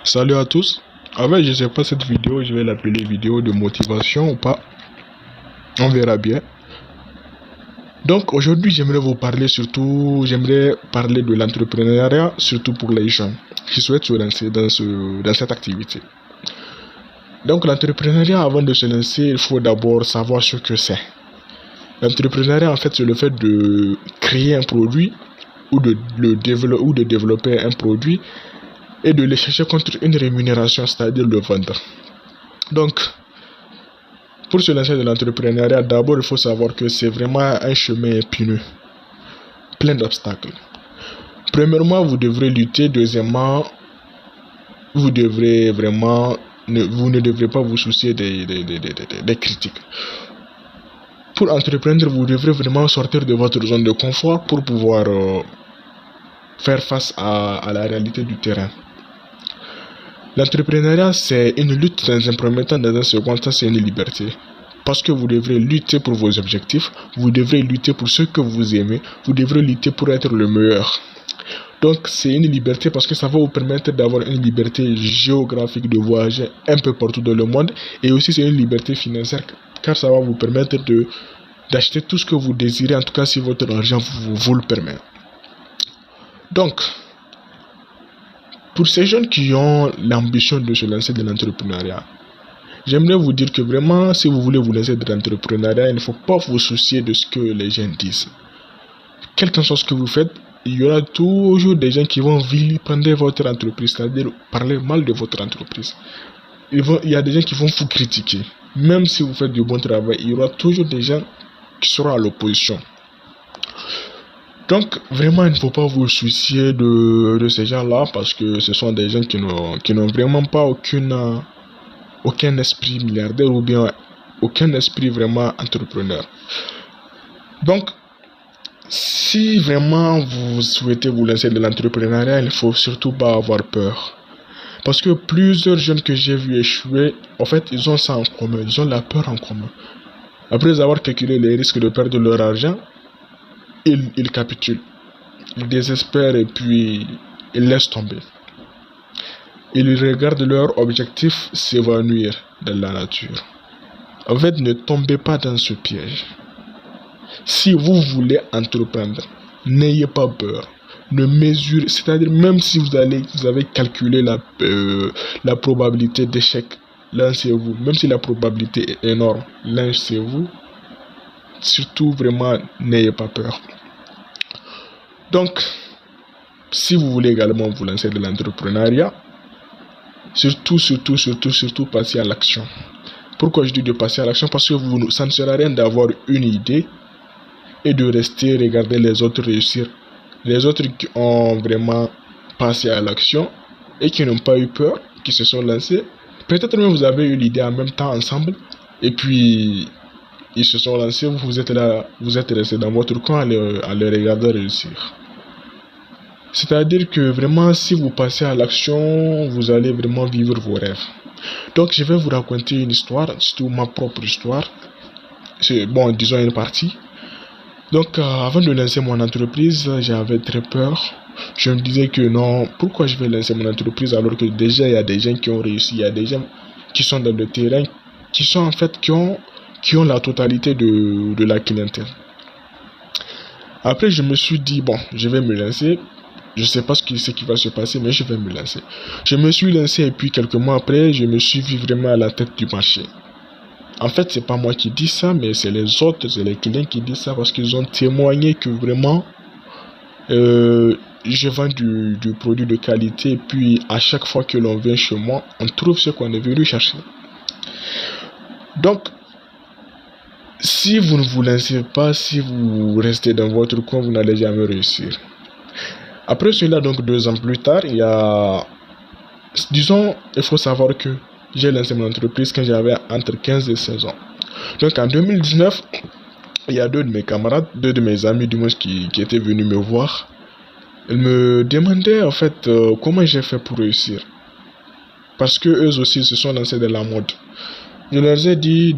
Salut à tous. Je sais pas, cette vidéo, je vais l'appeler vidéo de motivation ou pas. On verra bien. Donc aujourd'hui, j'aimerais parler de l'entrepreneuriat, surtout pour les gens qui souhaitent se lancer dans cette activité. Donc l'entrepreneuriat, avant de se lancer, il faut d'abord savoir ce que c'est. L'entrepreneuriat, en fait, c'est le fait de créer un produit ou de développer un produit et de le chercher contre une rémunération, c'est-à-dire le vendre. Donc, pour se lancer dans l'entrepreneuriat, d'abord il faut savoir que c'est vraiment un chemin épineux, plein d'obstacles. Premièrement, vous devrez lutter. Deuxièmement, vous ne devrez pas vous soucier des critiques. Pour entreprendre, vous devrez vraiment sortir de votre zone de confort pour pouvoir faire face à la réalité du terrain. L'entrepreneuriat, c'est une lutte dans un premier temps, dans un second temps, c'est une liberté. Parce que vous devrez lutter pour vos objectifs, vous devrez lutter pour ce que vous aimez, vous devrez lutter pour être le meilleur. Donc c'est une liberté parce que ça va vous permettre d'avoir une liberté géographique, de voyager un peu partout dans le monde. Et aussi c'est une liberté financière car ça va vous permettre d'acheter tout ce que vous désirez, en tout cas si votre argent vous le permet. Donc, pour ces jeunes qui ont l'ambition de se lancer dans l'entrepreneuriat, j'aimerais vous dire que vraiment, si vous voulez vous lancer dans l'entrepreneuriat, il ne faut pas vous soucier de ce que les gens disent. Quel que soit ce que vous faites, il y aura toujours des gens qui vont vilipender votre entreprise, c'est-à-dire parler mal de votre entreprise. Il y a des gens qui vont vous critiquer. Même si vous faites du bon travail, il y aura toujours des gens qui seront à l'opposition. Donc, vraiment, il ne faut pas vous soucier de ces gens-là parce que ce sont des gens qui n'ont vraiment pas aucun esprit milliardaire ou bien aucun esprit vraiment entrepreneur. Donc, si vraiment vous souhaitez vous lancer dans l'entrepreneuriat, il ne faut surtout pas avoir peur. Parce que plusieurs jeunes que j'ai vus échouer, en fait, ils ont ça en commun, ils ont la peur en commun. Après avoir calculé les risques de perdre leur argent, ils capitulent. Ils désespèrent et puis ils laissent tomber. Ils regardent leur objectif s'évanouir dans la nature. En fait, ne tombez pas dans ce piège. Si vous voulez entreprendre, n'ayez pas peur. Ne mesurez, c'est-à-dire même si vous avez calculé la probabilité d'échec, lancez-vous. Même si la probabilité est énorme, lancez-vous. Surtout, vraiment, n'ayez pas peur. Donc, si vous voulez également vous lancer dans l'entrepreneuriat, surtout, passez à l'action. Pourquoi je dis de passer à l'action? Parce que ça ne sert à rien d'avoir une idée et de rester regarder les autres réussir. Les autres qui ont vraiment passé à l'action et qui n'ont pas eu peur, qui se sont lancés. Peut-être même vous avez eu l'idée en même temps ensemble et puis ils se sont lancés, vous êtes là, vous êtes resté dans votre coin à les regarder réussir. C'est-à-dire que vraiment, si vous passez à l'action, vous allez vraiment vivre vos rêves. Donc, je vais vous raconter une histoire, surtout ma propre histoire. C'est bon, disons une partie. Donc, avant de lancer mon entreprise, j'avais très peur. Je me disais que non, pourquoi je vais lancer mon entreprise alors que déjà il y a des gens qui ont réussi, il y a des gens qui sont dans le terrain, qui sont en fait qui ont la totalité de la clientèle. Après, je me suis dit bon, je vais me lancer. Je ne sais pas ce qui va se passer, mais je vais me lancer. Je me suis lancé et puis quelques mois après, je me suis vu vraiment à la tête du marché. En fait, c'est pas moi qui dis ça, mais c'est les autres, c'est les clients qui disent ça parce qu'ils ont témoigné que vraiment, je vends du produit de qualité et puis à chaque fois que l'on vient chez moi, on trouve ce qu'on est venu chercher. Donc, si vous ne vous lancez pas, si vous restez dans votre coin, vous n'allez jamais réussir. Après cela, donc 2 ans plus tard, il faut savoir que j'ai lancé mon entreprise quand j'avais entre 15 et 16 ans. Donc en 2019, il y a 2 de mes camarades, 2 de mes amis du moins qui étaient venus me voir. Ils me demandaient en fait comment j'ai fait pour réussir. Parce que eux aussi se sont lancés dans la mode. Je leur ai dit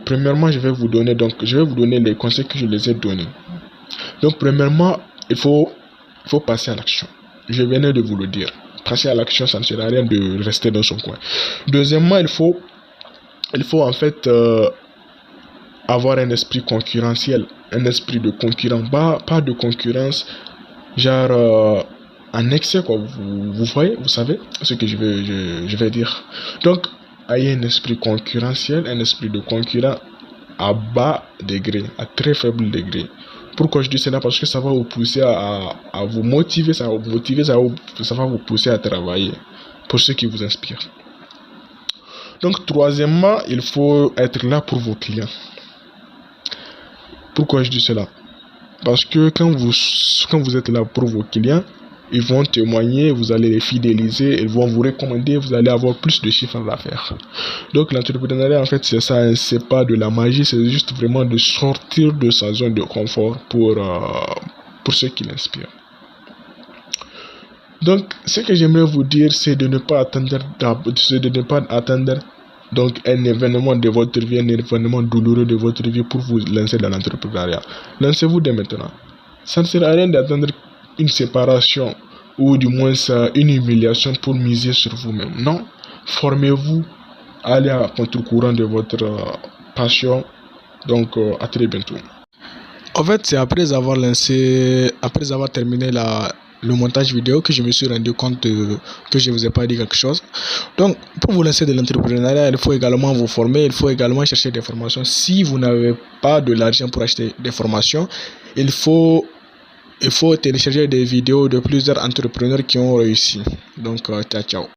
premièrement, je vais vous donner les conseils que je les ai donnés. Donc premièrement, il faut passer à l'action. Je venais de vous le dire. passer à l'action, ça ne sert à rien de rester dans son coin. Deuxièmement, il faut en fait avoir un esprit concurrentiel, un esprit de concurrent, pas de concurrence genre en excès quoi, vous voyez, vous savez ce que je vais dire. Donc ayez un esprit concurrentiel, un esprit de concurrent à bas degré, à très faible degré. Pourquoi je dis cela? Parce que ça va vous pousser à vous motiver, ça va vous pousser à travailler pour ce qui vous inspire. Donc troisièmement, il faut être là pour vos clients. Pourquoi je dis cela? Parce que quand vous êtes là pour vos clients, ils vont témoigner, vous allez les fidéliser, ils vont vous recommander, vous allez avoir plus de chiffres d'affaires. Donc l'entrepreneuriat en fait c'est ça, c'est pas de la magie, c'est juste vraiment de sortir de sa zone de confort pour ceux qui l'inspirent. Donc ce que j'aimerais vous dire c'est de ne pas attendre donc un événement de votre vie, un événement douloureux de votre vie pour vous lancer dans l'entrepreneuriat. Lancez-vous dès maintenant. Ça ne sert à rien d'attendre une séparation ou du moins une humiliation pour miser sur vous-même. Non, formez-vous, allez à contre-courant de votre passion. Donc à très bientôt. En fait, c'est après avoir terminé le montage vidéo que je me suis rendu compte que je vous ai pas dit quelque chose. Donc, pour vous lancer de l'entrepreneuriat, il faut également vous former, il faut également chercher des formations. Si vous n'avez pas de l'argent pour acheter des formations, il faut télécharger des vidéos de plusieurs entrepreneurs qui ont réussi. Donc, ciao.